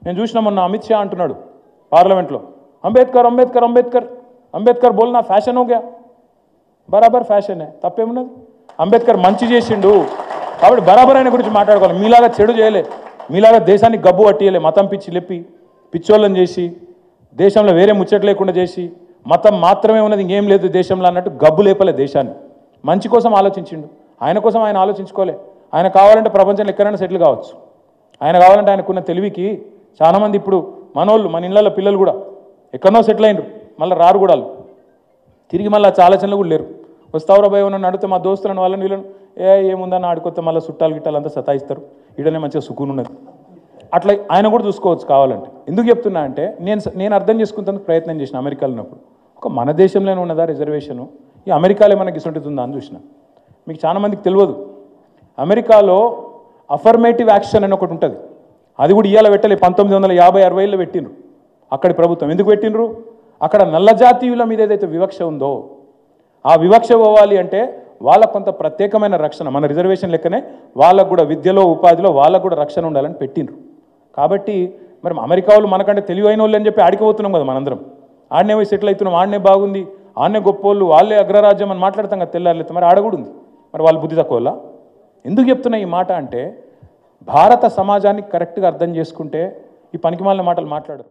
నేను చూసిన మొన్న అమిత్ షా అంటున్నాడు పార్లమెంట్లో, అంబేద్కర్ అంబేద్కర్ అంబేద్కర్ అంబేద్కర్ బోల్నా ఫ్యాషన్ హోగా. బరాబర్ ఫ్యాషనే, తప్పేమున్నది. అంబేద్కర్ మంచి చేసిండు కాబట్టి బరాబర్ ఆయన గురించి మాట్లాడుకోవాలి. మీలాగా చెడు చేయలే, మీలాగా దేశానికి గబ్బు పట్టియలే, మతం పిచ్చి లేపి పిచ్చోళ్ళని చేసి దేశంలో వేరే ముచ్చట లేకుండా చేసి మతం మాత్రమే ఉన్నది ఇంకేం లేదు దేశంలో అన్నట్టు గబ్బు లేపలే దేశాన్ని. మంచి కోసం ఆలోచించిండు, ఆయన కోసం ఆయన ఆలోచించుకోలే. ఆయన కావాలంటే ప్రపంచంలో ఎక్కడైనా సెటిల్ కావచ్చు. ఆయన కావాలంటే ఆయనకున్న తెలివికి చాలామంది ఇప్పుడు మనోళ్ళు మన ఇళ్ళల్లో పిల్లలు కూడా ఎక్కడనో సెటిల్ అయినరు, మళ్ళీ రారు కూడా తిరిగి మళ్ళీ ఆలోచనలు కూడా లేరు. వస్తావురా భయ నన్ను అడిగితే మా దోస్తులను వాళ్ళని వీళ్ళను ఏముందని ఆడుకొస్తే మళ్ళీ చుట్టాలు గిట్టాలు అంతా సతాయిస్తారు, ఈడనే మంచిగా సుకూన్ ఉన్నది. అట్లా ఆయన కూడా చూసుకోవచ్చు కావాలంటే. ఎందుకు చెప్తున్నా అంటే నేను అర్థం చేసుకుంటానికి ప్రయత్నం చేసిన అమెరికాలో ఉన్నప్పుడు. ఒక మన దేశంలోనే ఉన్నదా రిజర్వేషను, ఈ అమెరికాలో మనకి ఇసుంటిది ఉందా అని చూసిన. మీకు చాలామందికి తెలియదు, అమెరికాలో అఫర్మేటివ్ యాక్షన్ అని ఒకటి ఉంటుంది. అది కూడా ఇవాళ పెట్టలే, 1950-60లో పెట్టినరు అక్కడి ప్రభుత్వం. ఎందుకు పెట్టినరు? అక్కడ నల్ల జాతీయుల మీద ఏదైతే వివక్ష ఉందో ఆ వివక్ష పోవాలి అంటే వాళ్ళకు కొంత ప్రత్యేకమైన రక్షణ, మన రిజర్వేషన్ లెక్కనే వాళ్ళకు కూడా విద్యలో ఉపాధిలో వాళ్ళకు కూడా రక్షణ ఉండాలని పెట్టినరు. కాబట్టి మరి అమెరికా వాళ్ళు మనకంటే తెలివైన వాళ్ళు అని చెప్పి ఆడిపోతున్నాం కదా మనందరం. ఆడనే పోయి సెటిల్ అవుతున్నాం, ఆడనే బాగుంది, ఆడనే గొప్పోళ్ళు, వాళ్ళే అగ్రరాజ్యం అని మాట్లాడతాం కదా తెల్లారులైతే. మరి ఆడకూడదు ఉంది, మరి వాళ్ళు బుద్ధి తక్కువ. ఎందుకు చెప్తున్నా ఈ మాట అంటే భారత సమాజాన్ని కరెక్ట్గా అర్థం చేసుకుంటే ఈ పనికిమాలిన మాటలు మాట్లాడరు.